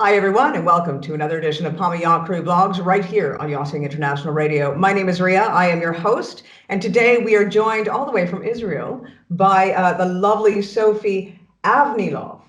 Hi, everyone, and welcome to another edition of Palma Yacht Crew Vlogs right here on Yachting International Radio. My name is Ria. I am your host, and today we are joined all the way from Israel by the lovely Sophie Avnilov,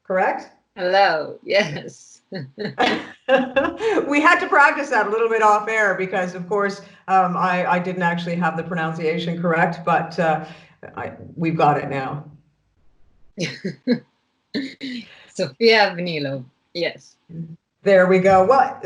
correct? Hello, yes. We had to practice that a little bit off air because, of course, I didn't actually have the pronunciation correct, but we've got it now. Sophia Vanilo, yes. There we go. Well,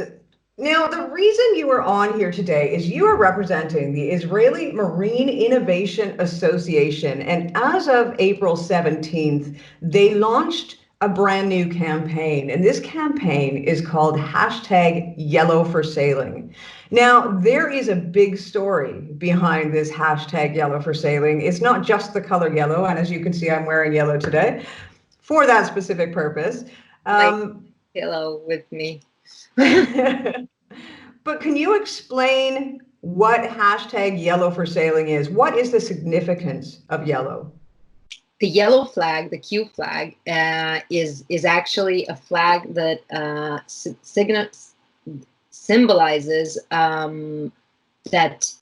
now the reason you are on here today is you are representing the Israeli Marine Innovation Association. And as of April 17th, they launched a brand new campaign. And this campaign is called hashtag Yellow for Sailing. Now, there is a big story behind this hashtag Yellow for Sailing. It's not just the color yellow. And as you can see, I'm wearing yellow today for that specific purpose. My Um, pillow with me. But can you explain what hashtag yellow for sailing is? What is the significance of yellow? The yellow flag, the Q flag, is actually a flag that symbolizes that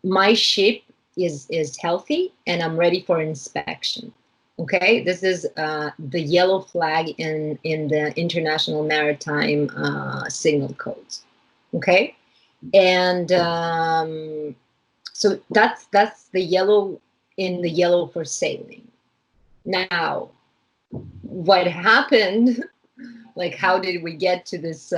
my ship is healthy and I'm ready for inspection. Okay, this is the yellow flag in the International Maritime Signal Codes. Okay, and so that's the yellow in the yellow for sailing. Now, what happened? Like, how did we get to this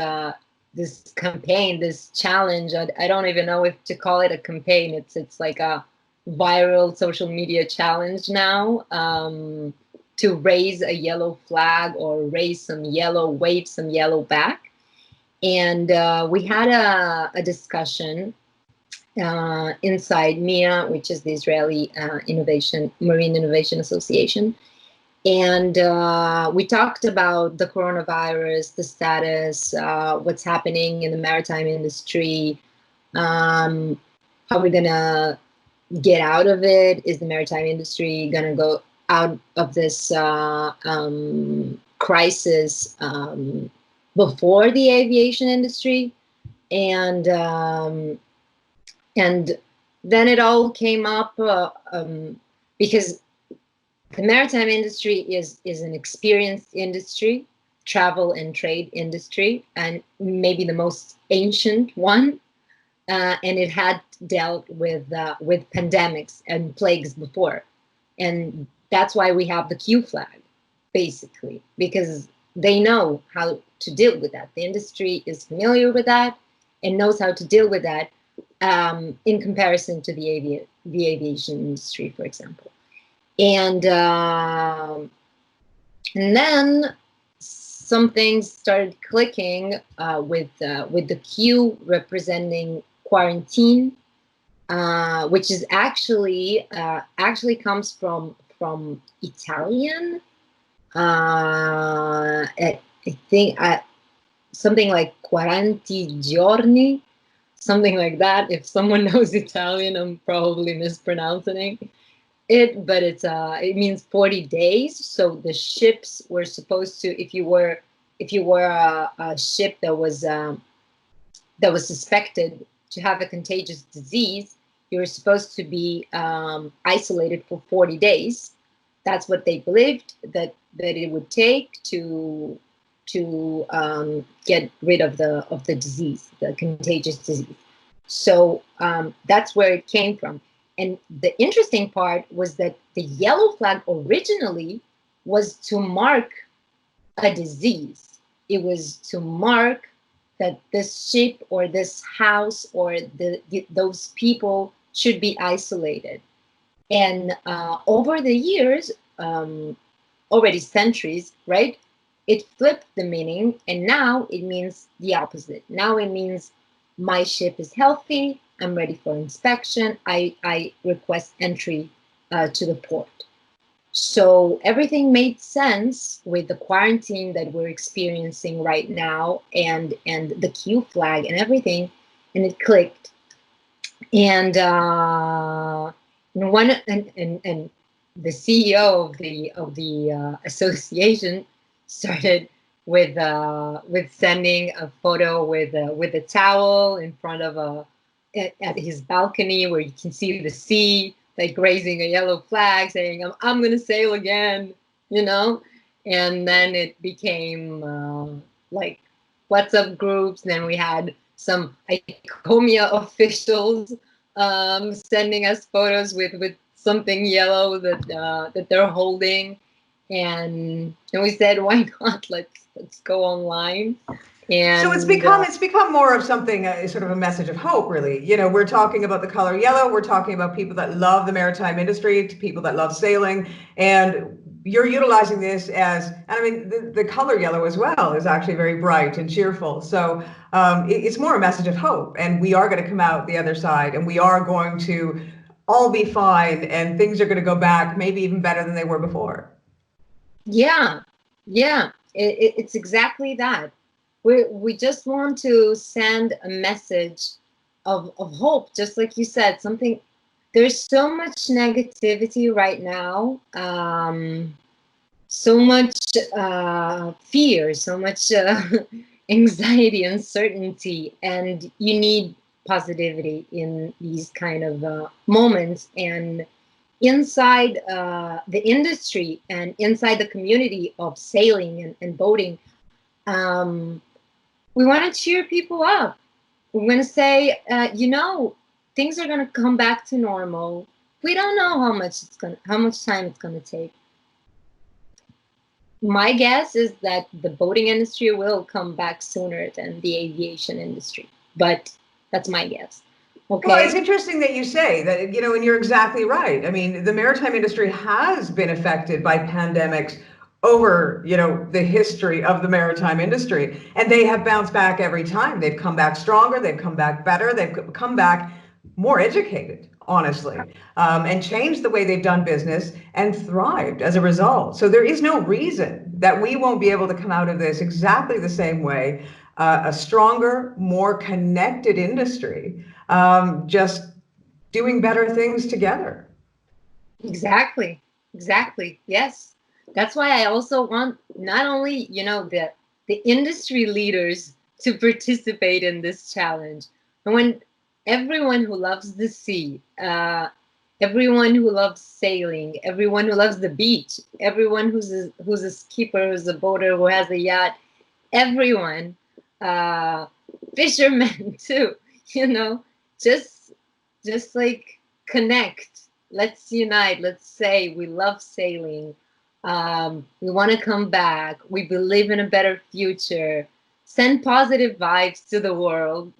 campaign, this challenge? I don't even know if to call it a campaign. It's like a viral social media challenge now, to raise a yellow flag or raise some yellow, wave some yellow back. And we had a discussion inside MIA, which is the Israeli Marine Innovation Association. And we talked about the coronavirus, the status, what's happening in the maritime industry, how we're going to get out of it. Is the maritime industry going to go out of this crisis before the aviation industry? And then it all came up because the maritime industry is an experienced industry, travel and trade industry, and maybe the most ancient one. And it had dealt with pandemics and plagues before, and that's why we have the Q flag, basically, because they know how to deal with that. The industry is familiar with that and knows how to deal with that, in comparison to the aviation industry, for example. And then some things started clicking with the Q representing quarantine, which is actually comes from Italian. I think something like quaranti giorni, something like that. If someone knows Italian, I'm probably mispronouncing it, but it means 40 days. So the ships were supposed to, if you were a ship that was suspected to have a contagious disease, you were supposed to be isolated for 40 days. That's what they believed that it would take to get rid of the disease, the contagious disease. So that's where it came from. And the interesting part was that the yellow flag originally was to mark a disease. It was to mark that this ship or this house or those people should be isolated. And over the years, already centuries, right? It flipped the meaning, and now it means the opposite. Now it means my ship is healthy. I'm ready for inspection. I request entry to the port. So everything made sense with the quarantine that we're experiencing right now, and the Q flag and everything, and it clicked. And one and the CEO of the association started with sending a photo with a towel in front of at his balcony where you can see the sea, like raising a yellow flag saying, I'm gonna sail again, you know. And then it became like WhatsApp groups. Then we had some ICOMIA officials sending us photos with something yellow that they're holding, and we said, why not? Let's go online. So And it's become more of something, sort of a message of hope, really. You know, we're talking about the color yellow. We're talking about people that love the maritime industry, to people that love sailing, and you're utilizing this as, and I mean, the color yellow as well is actually very bright and cheerful. So it's more a message of hope, and we are going to come out the other side, and we are going to all be fine, and things are going to go back, maybe even better than they were before. yeah, yeah, it's exactly that. We just want to send a message of hope, just like you said, something. There's so much negativity right now, so much fear, so much anxiety, uncertainty, and you need positivity in these kind of moments. And inside the industry and inside the community of sailing and boating, um, we want to cheer people up. We're going to say, things are going to come back to normal. We don't know how much time it's going to take. My guess is that the boating industry will come back sooner than the aviation industry, but that's my guess. Okay. Well, it's interesting that you say that, you know, and you're exactly right. I mean, the maritime industry has been affected by pandemics over, you know, the history of the maritime industry, and they have bounced back every time. They've come back stronger, they've come back better, they've come back more educated, honestly, and changed the way they've done business and thrived as a result. So there is no reason that we won't be able to come out of this exactly the same way, a stronger, more connected industry, just doing better things together. Exactly. Exactly. Yes. That's why I also want not only, the industry leaders to participate in this challenge. And when everyone who loves the sea, everyone who loves sailing, everyone who loves the beach, everyone who's a skipper, who's a boater, who has a yacht, everyone, uh, fishermen too, you know, just like connect. Let's unite. Let's say we love sailing. We want to come back. We believe in a better future. Send positive vibes to the world,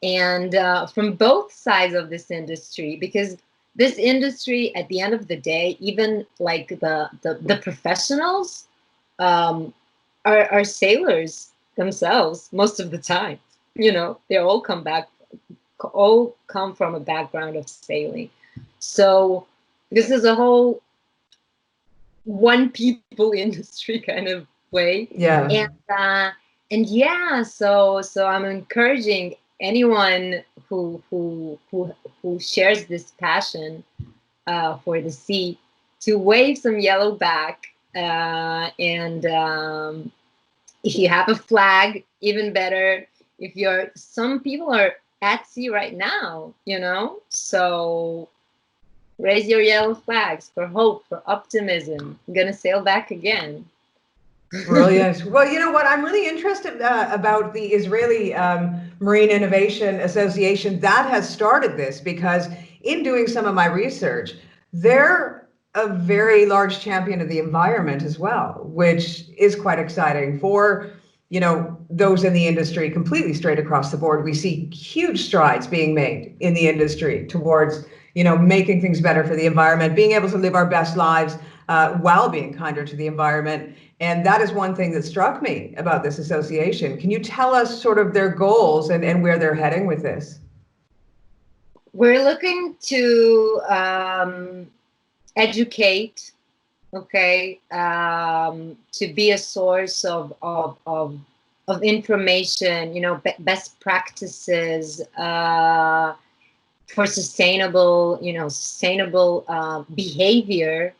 and from both sides of this industry, because this industry, at the end of the day, even like the professionals, um, are sailors themselves most of the time. They all come from a background of sailing. So this is a whole one people industry kind of way. Yeah. And yeah, so I'm encouraging anyone who shares this passion for the sea to wave some yellow back, and if you have a flag, even better. Some people are at sea right now, so raise your yellow flags for hope, for optimism. I'm gonna sail back again. Brilliant. Well, you know what? I'm really interested about the Israeli Marine Innovation Association that has started this, because in doing some of my research, they're a very large champion of the environment as well, which is quite exciting for, those in the industry completely straight across the board. We see huge strides being made in the industry towards, making things better for the environment, being able to live our best lives while being kinder to the environment. And that is one thing that struck me about this association. Can you tell us sort of their goals and where they're heading with this? We're looking to educate, okay, to be a source of information, best practices for sustainable behavior,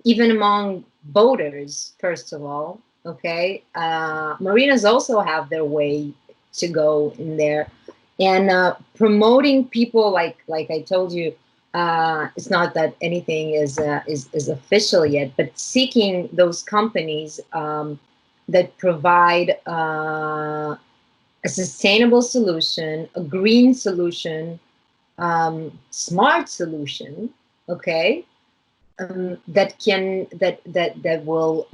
even among boaters, first of all. Okay, marinas also have their way to go in there, and promoting people like I told you, it's not that anything is official yet, but seeking those companies that provide a sustainable solution, a green solution, smart solution, okay, that will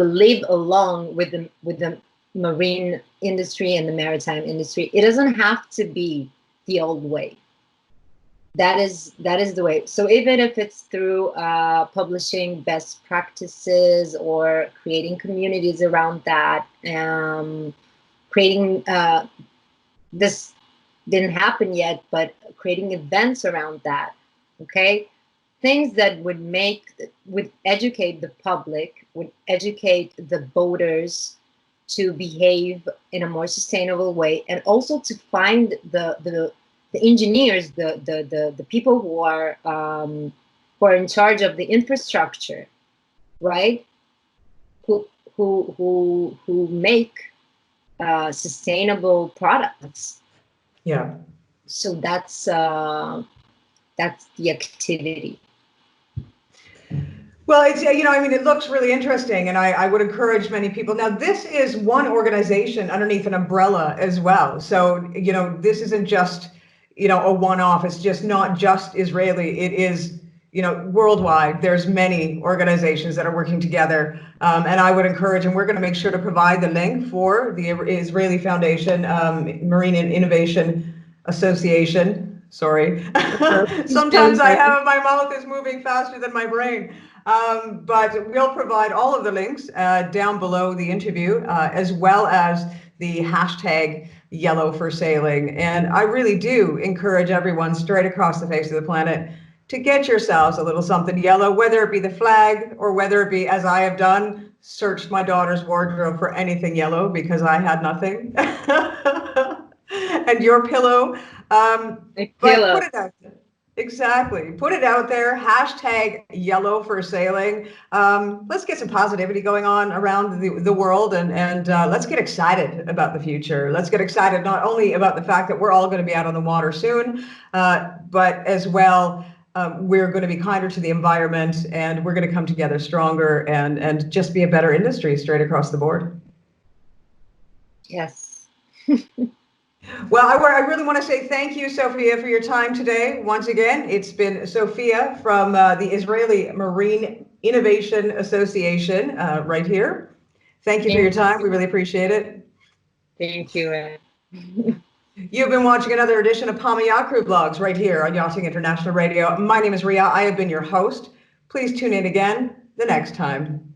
live along with the marine industry and the maritime industry. It doesn't have to be the old way. That is the way. So even if it's through publishing best practices or creating communities around that, creating this didn't happen yet, but creating events around that, okay? Things that would educate the public, would educate the boaters to behave in a more sustainable way, and also to find the engineers, the people who are in charge of the infrastructure, right? Who make sustainable products. Yeah. So that's the activity. Well, it's, I mean, it looks really interesting, and I would encourage many people. Now, this is one organization underneath an umbrella as well. So, this isn't just, a one-off. It's just not just Israeli. It is, worldwide. There's many organizations that are working together. And I would encourage, and we're going to make sure to provide the link for the Israeli Foundation, Marine Innovation Association. Sorry. Sometimes my mouth is moving faster than my brain. But we'll provide all of the links down below the interview, as well as the hashtag Yellow for Sailing. And I really do encourage everyone straight across the face of the planet to get yourselves a little something yellow, whether it be the flag or whether it be, as I have done, searched my daughter's wardrobe for anything yellow because I had nothing. And your pillow. But put it out there. Exactly. Put it out there. Hashtag Yellow for Sailing. Let's get some positivity going on around the world, and let's get excited about the future. Let's get excited not only about the fact that we're all going to be out on the water soon, but as well, we're going to be kinder to the environment, and we're going to come together stronger and just be a better industry straight across the board. Yes. Well, I really want to say thank you, Sophia, for your time today. Once again, it's been Sophia from the Israeli Marine Innovation Association right here. Thank you for your time. We really appreciate it. Thank you. You've been watching another edition of Palma Yacht Crew Blogs right here on Yachting International Radio. My name is Ria. I have been your host. Please tune in again the next time.